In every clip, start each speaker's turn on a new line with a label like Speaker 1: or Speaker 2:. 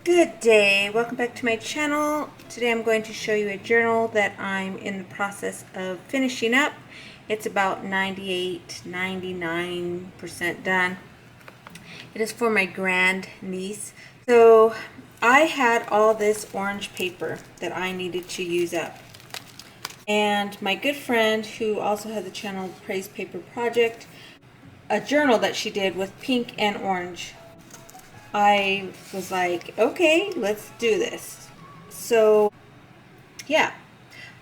Speaker 1: Good day, welcome back to my channel. Today I'm going to show you a journal that I'm in the process of finishing up. It's about 99% done. It is for my grand niece. So I had all this orange paper that I needed to use up. And my good friend, who also has the channel Praise Paper Project, a journal that she did with pink and orange. I was like, okay, let's do this. So, yeah.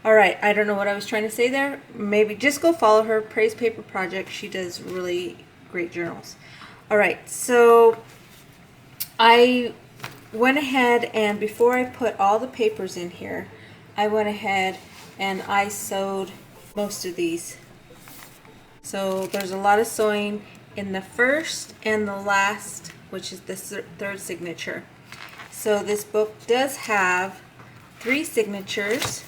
Speaker 1: All right, I don't know what I was trying to say there. Maybe just go follow her, Praise Paper Project. She does really great journals. All right, so I went ahead and before I put all the papers in here, I went ahead and I sewed most of these. So there's a lot of sewing in the first and the last, which is the third signature. So this book does have 3 signatures,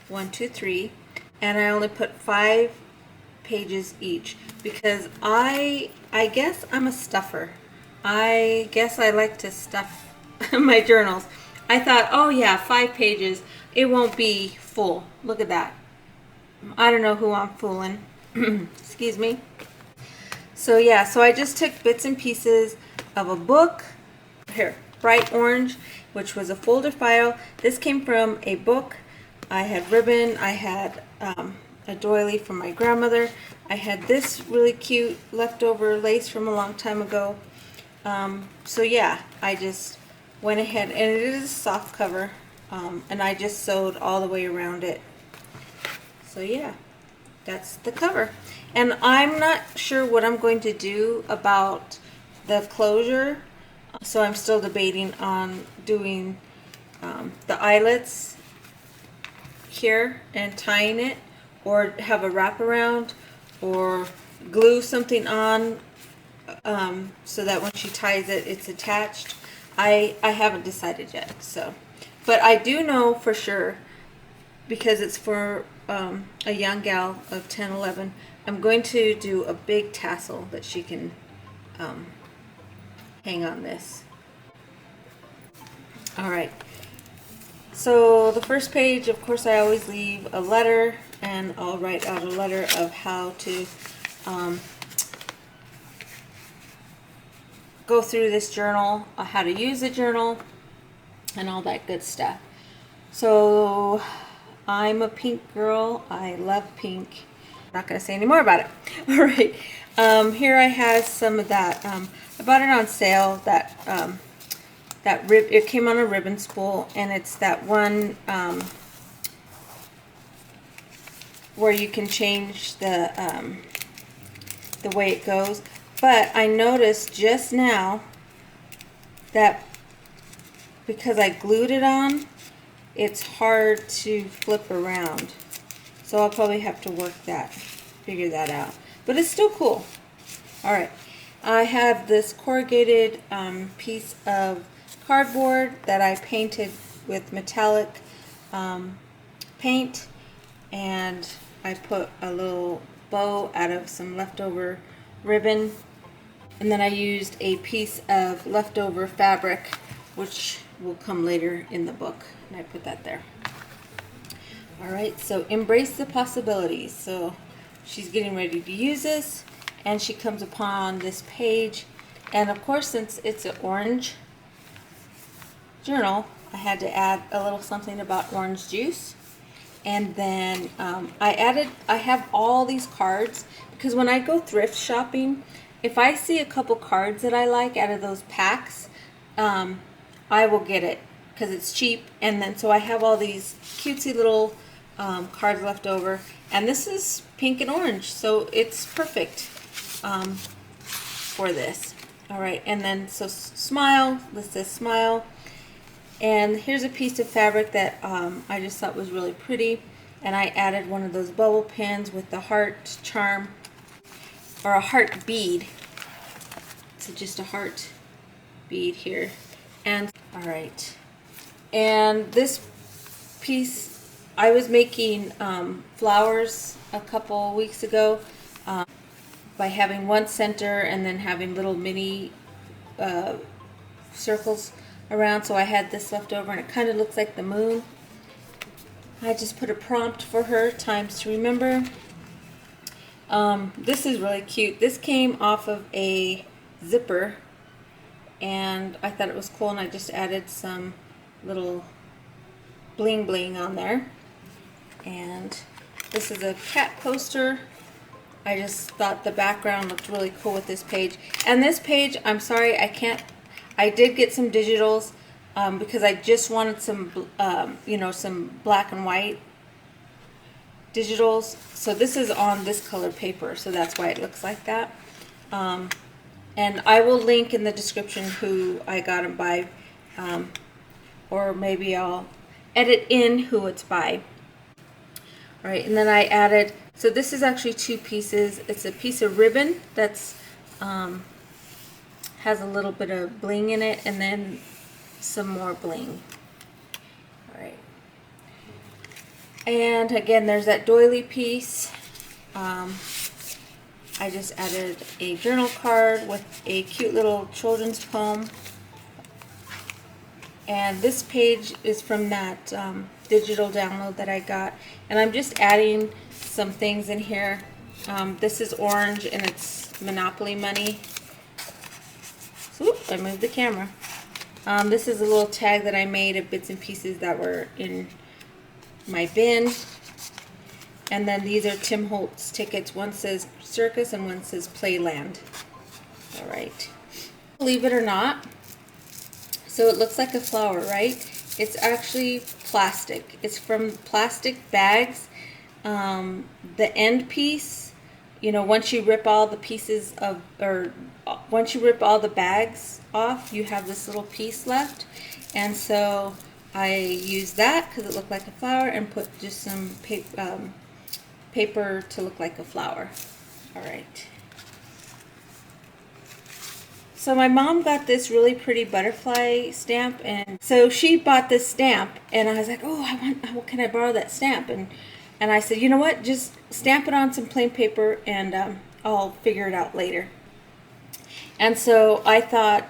Speaker 1: 1, 2, 3, and I only put 5 pages each because I guess I'm a stuffer. I guess I like to stuff my journals. I thought, oh yeah, 5 pages, it won't be full. Look at that. I don't know who I'm fooling. Excuse me. So yeah, so I just took bits and pieces of a book, here, bright orange, which was a folder file. This came from a book. I had ribbon, I had a doily from my grandmother. I had this really cute leftover lace from a long time ago. So yeah, I just went ahead, and it is a soft cover, and I just sewed all the way around it. So yeah, that's the cover. And I'm not sure what I'm going to do about the closure, so I'm still debating on doing the eyelets here and tying it, or have a wraparound, or glue something on so that when she ties it, it's attached. I haven't decided yet, so, but I do know for sure, because it's for a young gal of 10, 11, I'm going to do a big tassel that she can hang on this. Alright, so the first page, of course, I always leave a letter, and I'll write out a letter of how to go through this journal, how to use the journal, and all that good stuff. So I'm a pink girl. I love pink. I'm not going to say any more about it. All right. Here I have some of that. I bought it on sale. It came on a ribbon spool, and it's that one where you can change the way it goes. But I noticed just now that because I glued it on, it's hard to flip around. So I'll probably have to figure that out. But it's still cool. Alright, I have this corrugated piece of cardboard that I painted with metallic paint, and I put a little bow out of some leftover ribbon, and then I used a piece of leftover fabric, which will come later in the book, and I put that there. Alright, so embrace the possibilities. So she's getting ready to use this, and she comes upon this page, and of course, since it's an orange journal, I had to add a little something about orange juice. And then I have all these cards, because when I go thrift shopping, if I see a couple cards that I like out of those packs, I will get it because it's cheap. And then so I have all these cutesy little cards left over, and this is pink and orange, so it's perfect for this. All right, and then so smile. This says smile, and here's a piece of fabric that I just thought was really pretty, and I added one of those bubble pins with the heart charm, or a heart bead. So just a heart bead here. And all right, and this piece, I was making flowers a couple weeks ago by having one center and then having little mini circles around, so I had this left over, and it kind of looks like the moon. I just put a prompt for her, times to remember. This is really cute. This came off of a zipper, and I thought it was cool, and I just added some little bling bling on there. And this is a cat poster. I just thought the background looked really cool with this page. And this page, I'm sorry, I did get some digitals because I just wanted some, you know, some black and white digitals. So this is on this color paper, so that's why it looks like that. And I will link in the description who I got them by, or maybe I'll edit in who it's by. All right, and then I added, so this is actually two pieces. It's a piece of ribbon that's has a little bit of bling in it, and then some more bling. All right. And again, there's that doily piece. I just added a journal card with a cute little children's poem. And this page is from that digital download that I got. And I'm just adding some things in here. This is orange, and it's Monopoly money. Oop, I moved the camera. This is a little tag that I made of bits and pieces that were in my bin. And then these are Tim Holtz tickets. One says Circus and one says Playland. All right. Believe it or not, so it looks like a flower, right? It's actually plastic. It's from plastic bags. The end piece, you know, once you rip all the pieces of, or once you rip all the bags off, you have this little piece left. And so I used that because it looked like a flower, and put just some paper to look like a flower. All right. So my mom got this really pretty butterfly stamp, and so she bought this stamp, and I was like, oh, can I borrow that stamp? And I said, you know what, just stamp it on some plain paper, and I'll figure it out later. And so I thought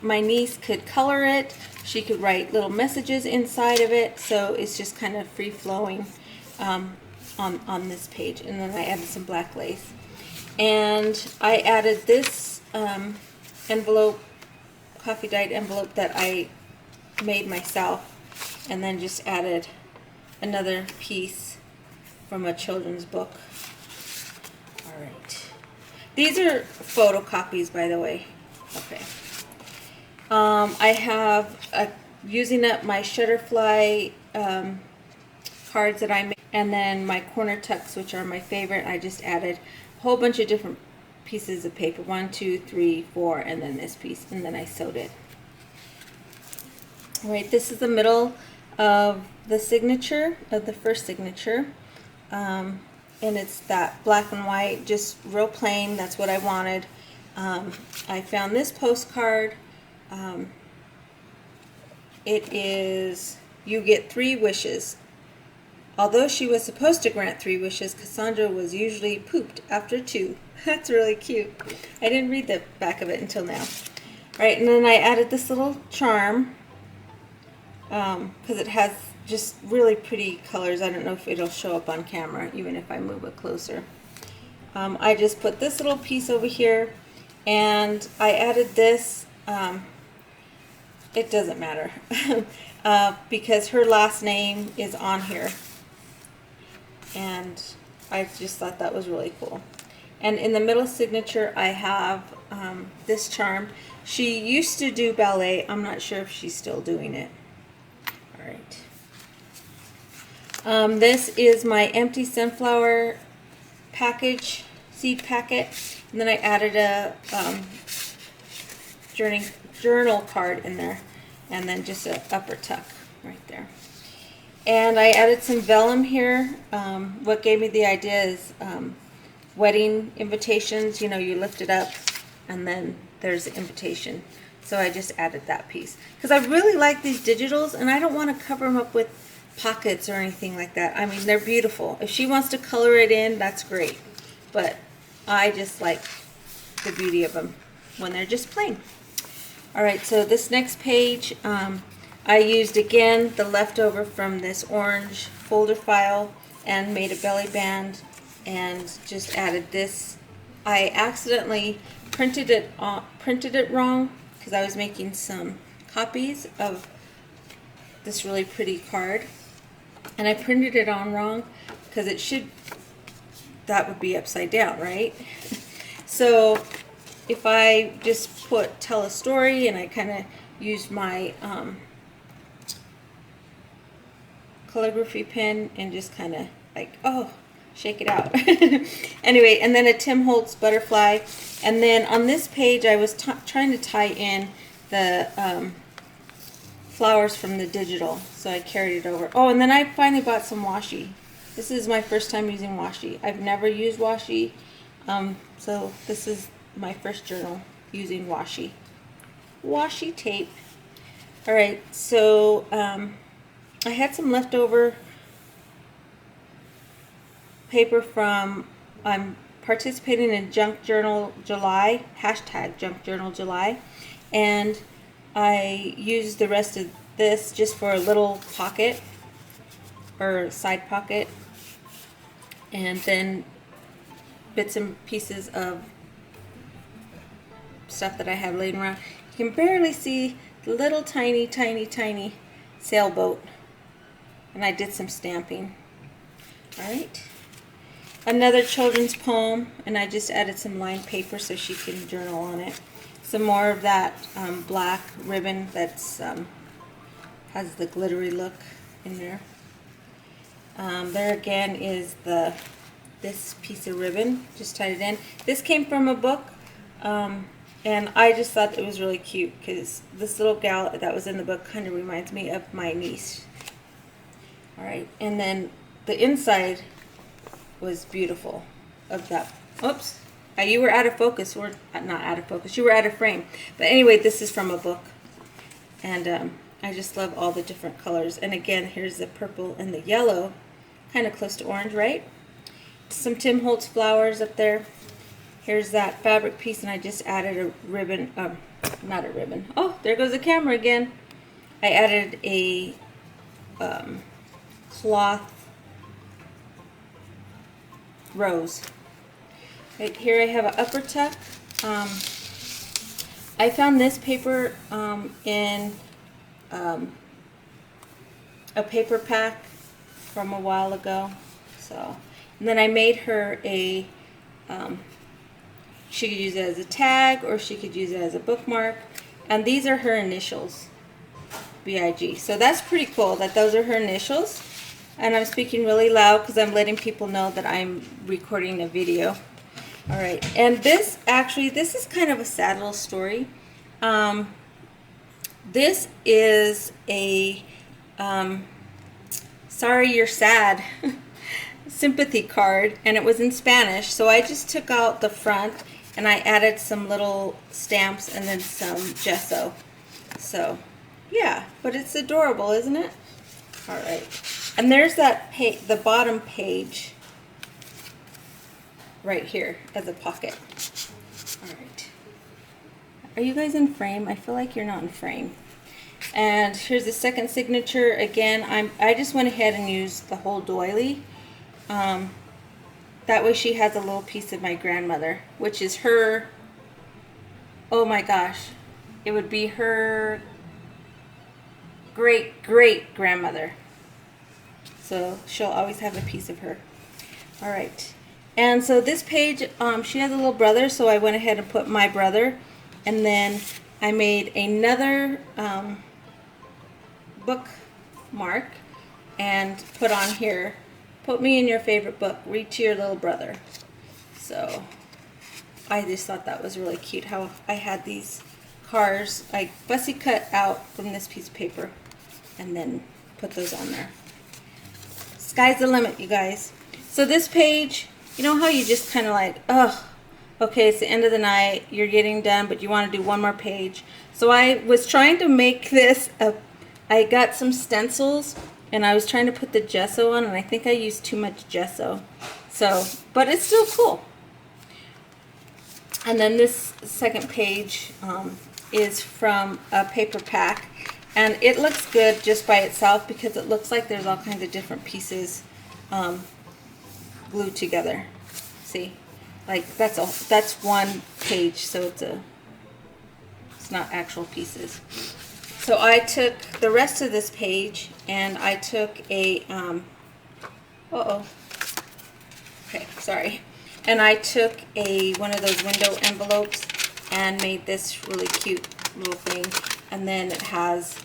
Speaker 1: my niece could color it. She could write little messages inside of it, so it's just kind of free-flowing on this page. And then I added some black lace. And I added this envelope, coffee dyed envelope that I made myself, and then just added another piece from a children's book. All right. These are photocopies, by the way. Okay. I have, using up my Shutterfly cards that I made, and then my corner tucks, which are my favorite. I just added a whole bunch of different pieces of paper, 1, 2, 3, 4, and then this piece, and then I sewed it. All right, this is the middle of the signature, of the first signature, and it's that black and white, just real plain. That's what I wanted. I found this postcard. It is, you get 3 wishes. Although she was supposed to grant 3 wishes, Cassandra was usually pooped after 2. That's really cute. I didn't read the back of it until now. All right, and then I added this little charm because it has just really pretty colors. I don't know if it'll show up on camera, even if I move it closer. I just put this little piece over here, and I added this. It doesn't matter because her last name is on here. And I just thought that was really cool. And in the middle signature, I have this charm. She used to do ballet. I'm not sure if she's still doing it. All right. This is my empty sunflower package, seed packet. And then I added a journal card in there. And then just an upper tuck right there. And I added some vellum here. What gave me the idea is wedding invitations. You know, you lift it up and then there's the invitation. So I just added that piece. Because I really like these digitals, and I don't want to cover them up with pockets or anything like that. I mean, they're beautiful. If she wants to color it in, that's great. But I just like the beauty of them when they're just plain. Alright, so this next page, I used again the leftover from this orange folder file and made a belly band and just added this. I accidentally printed it wrong because I was making some copies of this really pretty card, and I printed it on wrong because that would be upside down, right? So if I just tell a story, and I kind of used my calligraphy pen and just kind of like, oh, shake it out. Anyway, and then a Tim Holtz butterfly, and then on this page I was trying to tie in the flowers from the digital, so I carried it over. Oh, and then I finally bought some washi. This is my first time using washi. I've never used washi, so this is my first journal using washi. Washi tape. Alright, so I had some leftover paper from, I'm participating in Junk Journal July, hashtag Junk Journal July, and I used the rest of this just for a little pocket or side pocket, and then bits and pieces of stuff that I have laying around. You can barely see the little tiny sailboat, and I did some stamping. Alright, another children's poem, and I just added some lined paper so she can journal on it. Some more of that black ribbon that's has the glittery look in there. There again is this piece of ribbon, just tied it in. This came from a book, and I just thought it was really cute because this little gal that was in the book kind of reminds me of my niece. Alright, and then the inside was beautiful of that. Oops, you were out of focus, or not out of focus, you were out of frame. But anyway, this is from a book, and I just love all the different colors. And again, here's the purple and the yellow, kind of close to orange, right? Some Tim Holtz flowers up there. Here's that fabric piece, and I just added a ribbon, not a ribbon. Oh, there goes the camera again. I added a cloth rose. Right here I have an upper tuck. I found this paper in a paper pack from a while ago. So, and then I made her a, she could use it as a tag, or she could use it as a bookmark. And these are her initials, B-I-G. So that's pretty cool that those are her initials. And I'm speaking really loud because I'm letting people know that I'm recording a video. Alright, and this is kind of a sad little story. This is a sorry you're sad sympathy card, and it was in Spanish, so I just took out the front and I added some little stamps and then some gesso. So yeah, but it's adorable, isn't it? Alright, and there's that the bottom page right here as a pocket. Alright, are you guys in frame? I feel like you're not in frame. And here's the second signature. Again, I just went ahead and used the whole doily. That way she has a little piece of my grandmother, which is her, oh my gosh, it would be her great grandmother. So she'll always have a piece of her. Alright, and so this page, she has a little brother, so I went ahead and put my brother, and then I made another bookmark and put on here, put me in your favorite book, read to your little brother. So I just thought that was really cute how I had these cars I fussy cut out from this piece of paper and then put those on there. Sky's the limit, you guys. So this page, you know how you just kind of like, ugh, okay, it's the end of the night, you're getting done, but you want to do one more page. So I was trying to make this I got some stencils and I was trying to put the gesso on, and I think I used too much gesso. So, but it's still cool. And then this second page, is from a paper pack, and it looks good just by itself because it looks like there's all kinds of different pieces glued together. See, like that's one page, so it's not actual pieces. So I took the rest of this page and I took a okay, sorry. And I took one of those window envelopes and made this really cute little thing. And then it has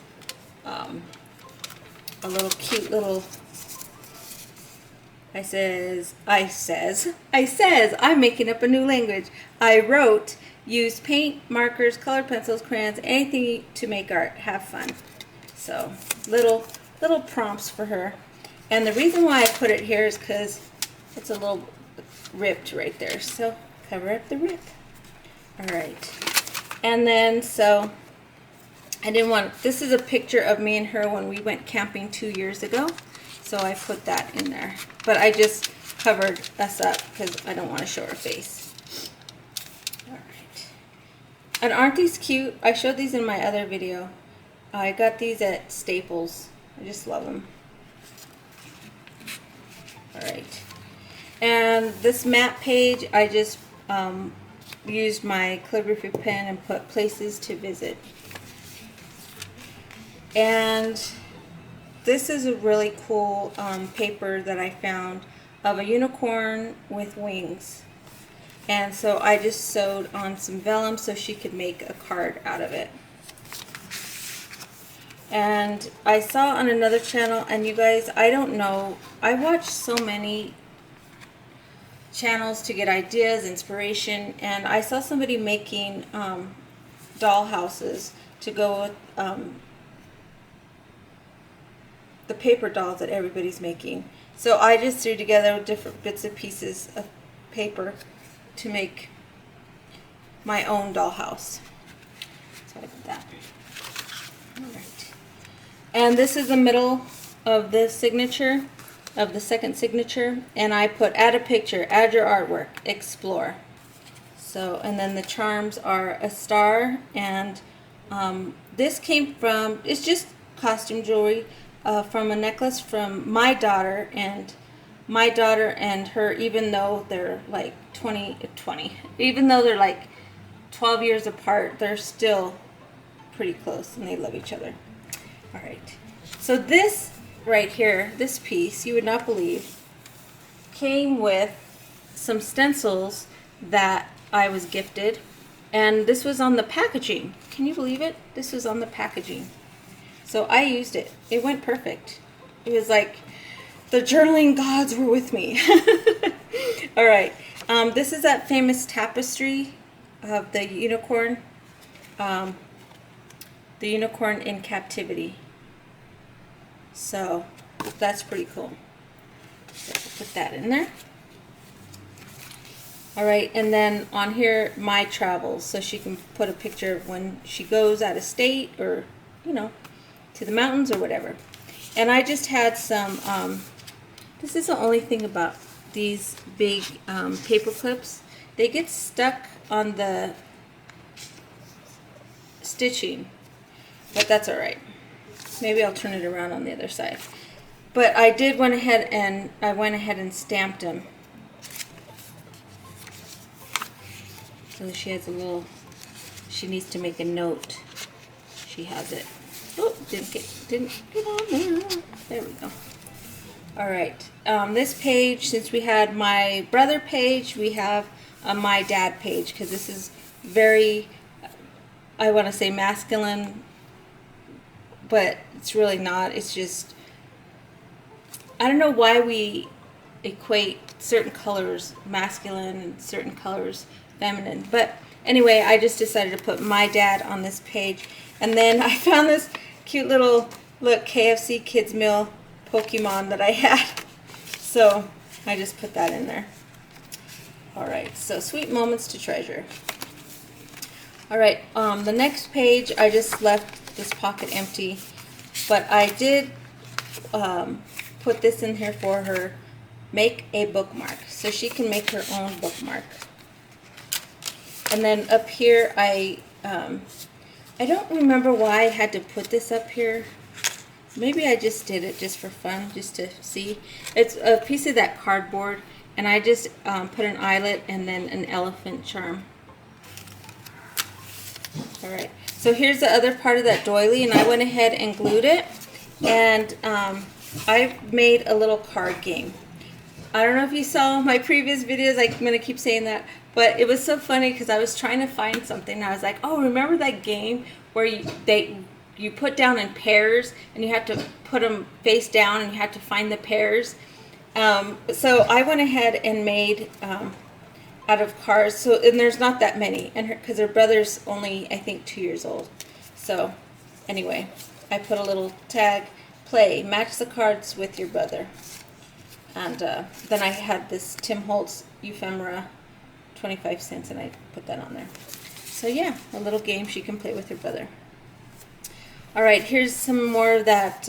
Speaker 1: a little cute little, I'm making up a new language. I wrote, use paint, markers, colored pencils, crayons, anything to make art. Have fun. So little prompts for her. And the reason why I put it here is because it's a little ripped right there. So cover up the rip. All right. And then so this is a picture of me and her when we went camping 2 years ago. So I put that in there. But I just covered us up because I don't want to show her face. All right. And aren't these cute? I showed these in my other video. I got these at Staples. I just love them. All right. And this map page, I just used my calligraphy pen and put places to visit. And this is a really cool paper that I found of a unicorn with wings. And so I just sewed on some vellum so she could make a card out of it. And I saw on another channel, and you guys, I don't know, I watch so many channels to get ideas, inspiration, and I saw somebody making doll houses to go with the paper dolls that everybody's making. So I just threw together different bits and pieces of paper to make my own dollhouse. So I did that. All right. And this is the middle of the signature, of the second signature, and I put add a picture, add your artwork, explore. So, and then the charms are a star, and this came from, it's just costume jewelry from a necklace from my daughter and her, even though they're like 20, even though they're like 12 years apart, they're still pretty close and they love each other. All right, so this right here, this piece, you would not believe, came with some stencils that I was gifted, and this was on the packaging. Can you believe it? This was on the packaging. So I used it. It went perfect. It was like the journaling gods were with me. All right, this is that famous tapestry of the unicorn. The unicorn in captivity. So that's pretty cool. So put that in there. All right, and then on here, my travels, so she can put a picture of when she goes out of state or, you know, to the mountains or whatever. And I just had some, this is the only thing about these big paper clips. They get stuck on the stitching. But that's all right. Maybe I'll turn it around on the other side. But I went ahead and stamped them. So she has a little, she needs to make a note. She has it. Oh, didn't get on there. There we go. All right. This page, since we had my brother page, we have a my dad page, because this is very, I want to say masculine, but it's really not. It's just, I don't know why we equate certain colors masculine and certain colors feminine. But anyway, I just decided to put my dad on this page. And then I found this cute little, look, KFC Kids Meal Pokemon that I had. So I just put that in there. All right, so sweet moments to treasure. All right, the next page, I just left this pocket empty, but I did put this in here for her, make a bookmark, so she can make her own bookmark. And then up here I I don't remember why I had to put this up here. Maybe I just did it just for fun, just to see. It's a piece of that cardboard, and I just put an eyelet and then an elephant charm. All right, so here's the other part of that doily, and I went ahead and glued it, and I made a little card game. I don't know if you saw my previous videos, I'm going to keep saying that, but it was so funny because I was trying to find something, and I was like, oh, remember that game where you put down in pairs, and you have to put them face down, and you have to find the pairs. So I went ahead and made out of cards. So, and there's not that many, and because her brother's only, I think, 2 years old. So anyway, I put a little tag, play, match the cards with your brother. And then I had this Tim Holtz ephemera, 25 cents, and I put that on there. So yeah, a little game she can play with her brother. All right, here's some more of that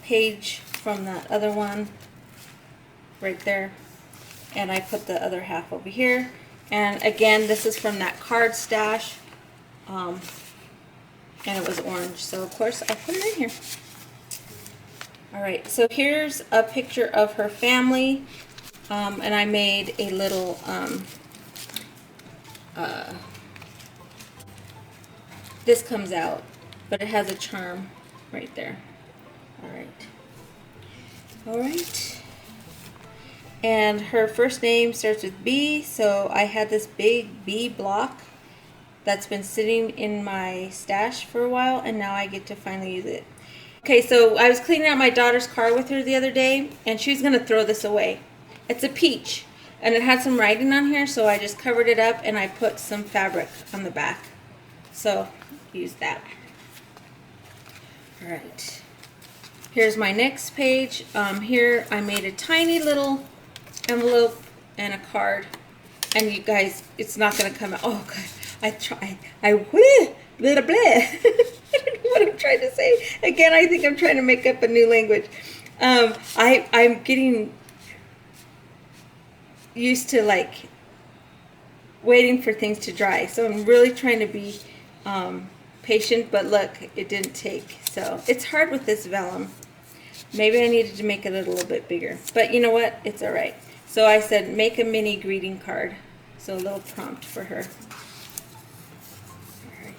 Speaker 1: page from that other one right there. And I put the other half over here. And again, this is from that card stash. And it was orange, so of course I put it in here. All right, so here's a picture of her family. And I made a little this comes out, but it has a charm right there. All right. All right. And her first name starts with B, so I had this big B block that's been sitting in my stash for a while, and now I get to finally use it. Okay, so I was cleaning out my daughter's car with her the other day, and she was going to throw this away. It's a peach, and it had some writing on here, so I just covered it up, and I put some fabric on the back. So, use that. All right. Here's my next page. Here I made a tiny little envelope and a card, and you guys, it's not going to come out. Oh god, I blah, blah, blah. I don't know what I'm trying to say. Again, I think I'm trying to make up a new language. I'm getting used to like waiting for things to dry, so I'm really trying to be patient, but look, it didn't take. So it's hard with this vellum. Maybe I needed to make it a little bit bigger, but you know what, it's all right. So I said make a mini greeting card, so a little prompt for her. All right.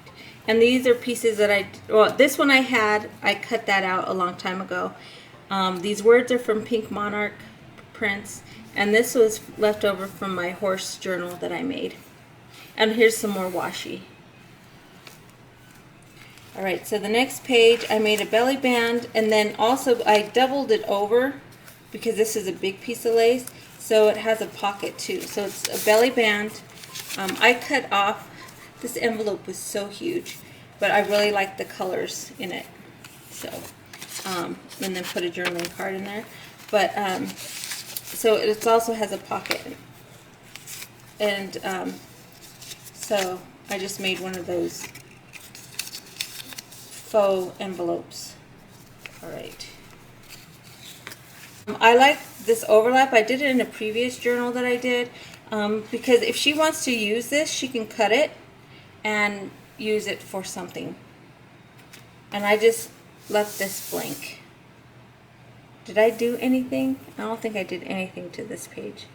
Speaker 1: And these are pieces that well, this one I cut that out a long time ago. These words are from Pink Monarch prints, and this was left over from my horse journal that I made. And here's some more washi. All right, so the next page, I made a belly band, and then also I doubled it over because this is a big piece of lace, so it has a pocket too. So it's a belly band. I cut off, this envelope was so huge, but I really like the colors in it. So, and then put a journaling card in there. But, so it also has a pocket. And so I just made one of those faux envelopes. All right. I like this overlap. I did it in a previous journal that I did because if she wants to use this, she can cut it and use it for something. And I just left this blank. Did I do anything? I don't think I did anything to this page.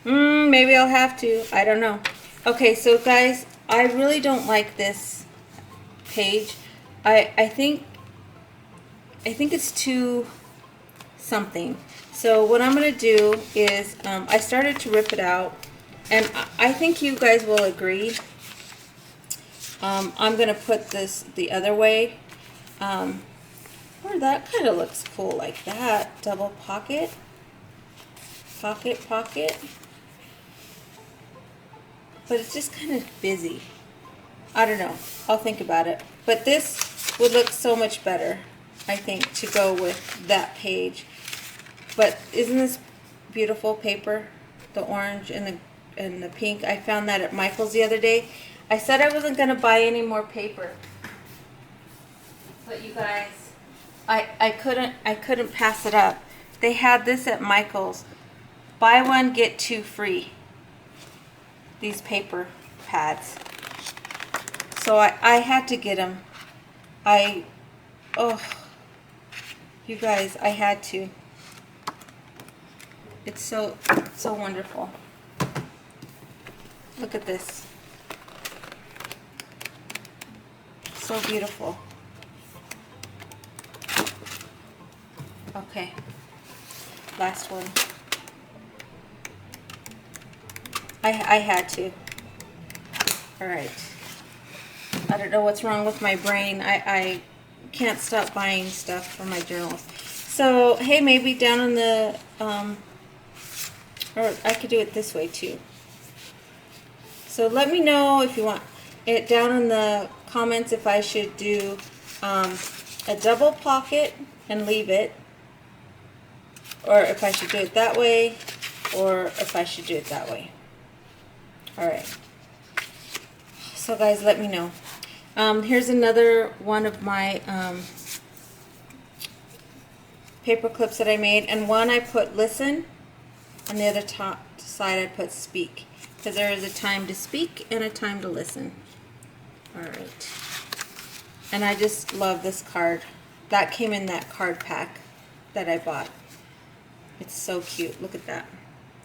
Speaker 1: Maybe I'll have to. I don't know. Okay, so guys, I really don't like this page. I think it's too something. So what I'm going to do is I started to rip it out, and I think you guys will agree. I'm going to put this the other way. Or that kind of looks cool like that. Double pocket. Pocket, pocket. But it's just kind of busy. I don't know. I'll think about it. But this would look so much better, I think, to go with that page. But isn't this beautiful paper? The orange and the pink. I found that at Michael's the other day. I said I wasn't going to buy any more paper. But you guys, I couldn't pass it up. They had this at Michael's. Buy one, get two free. These paper pads. So I had to get them. Oh, you guys, I had to. It's so wonderful. Look at this. So beautiful. Okay, last one. I had to. All right. I don't know what's wrong with my brain. I can't stop buying stuff for my journals. So, hey, maybe down in the, or I could do it this way too. So let me know if you want it down in the comments if I should do a double pocket and leave it, or if I should do it that way, or if I should do it that way. Alright. So guys, let me know. Here's another one of my paper clips that I made, and one I put listen, and the other top side I put speak, because there is a time to speak and a time to listen. Alright. And I just love this card. That came in that card pack that I bought. It's so cute. Look at that.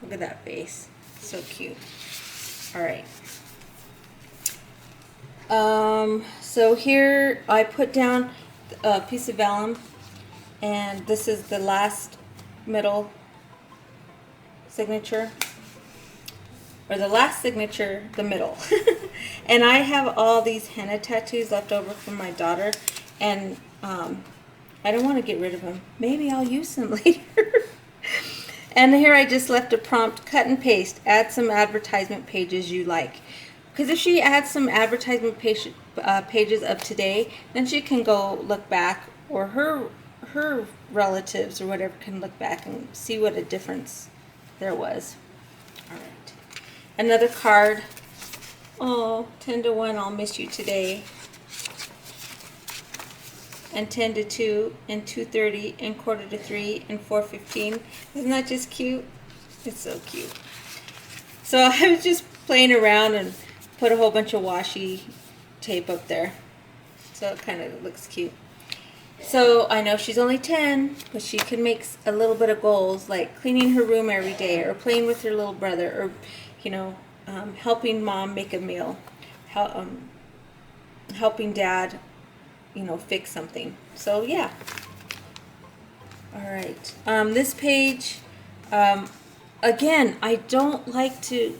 Speaker 1: Look at that face. So cute. Alright. So here I put down a piece of vellum, and this is the last middle signature, or the last signature, the middle. And I have all these henna tattoos left over from my daughter, and I don't want to get rid of them. Maybe I'll use them later. And here I just left a prompt: cut and paste, add some advertisement pages you like. Because if she adds some advertisement pages of today, then she can go look back, or her relatives or whatever can look back and see what a difference there was. All right. Another card. Oh, 10 to 1, I'll miss you today. And 10 to 2, and 2:30, and 2:45 to 3, and 4:15. Isn't that just cute? It's so cute. So I was just playing around and put a whole bunch of washi tape up there. So it kind of looks cute. So I know she's only 10, but she can make a little bit of goals, like cleaning her room every day, or playing with her little brother, or, you know, helping mom make a meal, helping dad, you know, fix something. So yeah. All right. This page, again, I don't like to,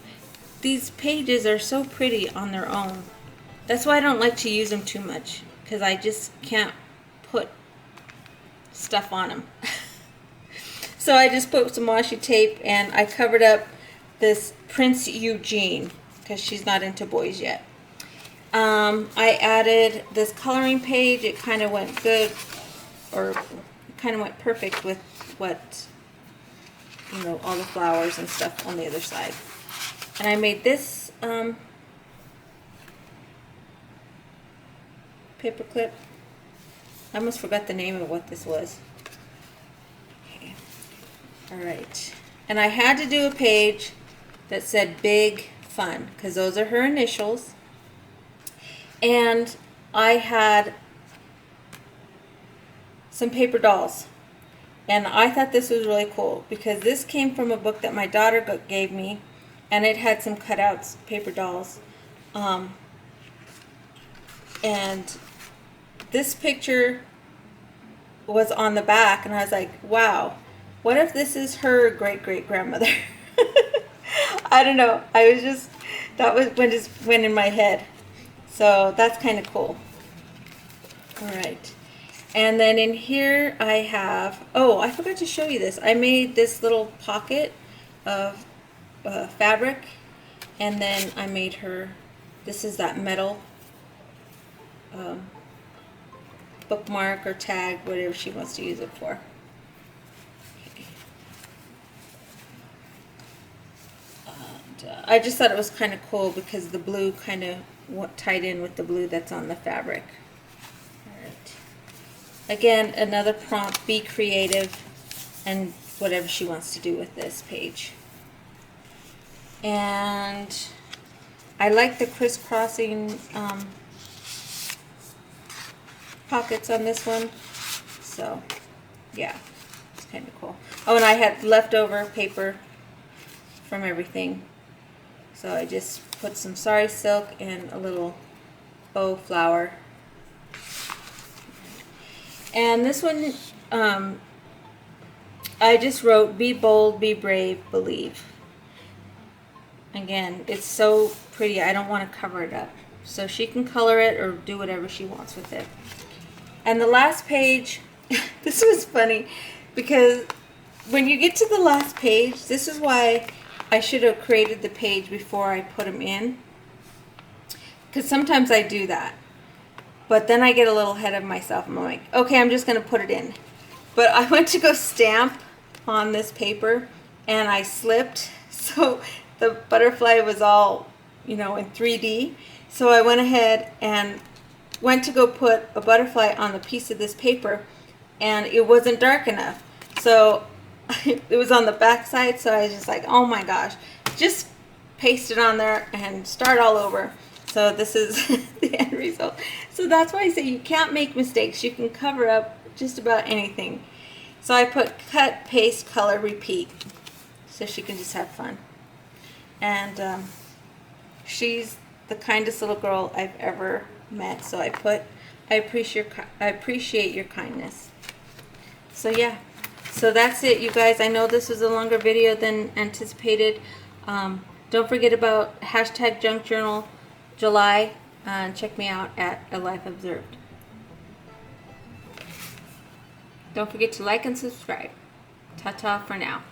Speaker 1: these pages are so pretty on their own. That's why I don't like to use them too much, because I just can't put stuff on them. So I just put some washi tape, and I covered up this Prince Eugene, because she's not into boys yet. I added this coloring page. It kind of went good, or kind of went perfect with what, you know, all the flowers and stuff on the other side. And I made this paper clip. I almost forgot the name of what this was. Okay. All right. And I had to do a page that said Big Fun, because those are her initials. And I had some paper dolls. And I thought this was really cool, because this came from a book that my daughter gave me, and it had some cutouts, paper dolls. And this picture was on the back, and I was like, wow, what if this is her great-great-grandmother? I don't know. I was just, that was when just went in my head. So that's kind of cool. All right. And then in here I have, oh, I forgot to show you this. I made this little pocket of fabric, and then I made her, this is that metal bookmark or tag, whatever she wants to use it for. And, I just thought it was kind of cool because the blue kind of tied in with the blue that's on the fabric. Again, another prompt: be creative, and whatever she wants to do with this page. And I like the crisscrossing pockets on this one. So, yeah, it's kind of cool. Oh, and I had leftover paper from everything. So I just put some sari silk and a little bow flower. And this one, I just wrote, be bold, be brave, believe. Again, it's so pretty, I don't want to cover it up. So she can color it or do whatever she wants with it. And the last page, this was funny because when you get to the last page, this is why I should have created the page before I put them in. Because sometimes I do that. But then I get a little ahead of myself. I'm like, okay, I'm just going to put it in. But I went to go stamp on this paper and I slipped. So the butterfly was all, you know, in 3D. So I went ahead and went to go put a butterfly on the piece of this paper and it wasn't dark enough. So it was on the back side. So I was just like, oh my gosh, just paste it on there and start all over. So this is the end result. So that's why I say you can't make mistakes. You can cover up just about anything. So I put cut, paste, color, repeat. So she can just have fun. And she's the kindest little girl I've ever met. So I put, I appreciate your kindness. So yeah. So that's it, you guys. I know this was a longer video than anticipated. Don't forget about hashtag Junk Journal July, and check me out at A Life Observed. Don't forget to like and subscribe. Ta-ta for now.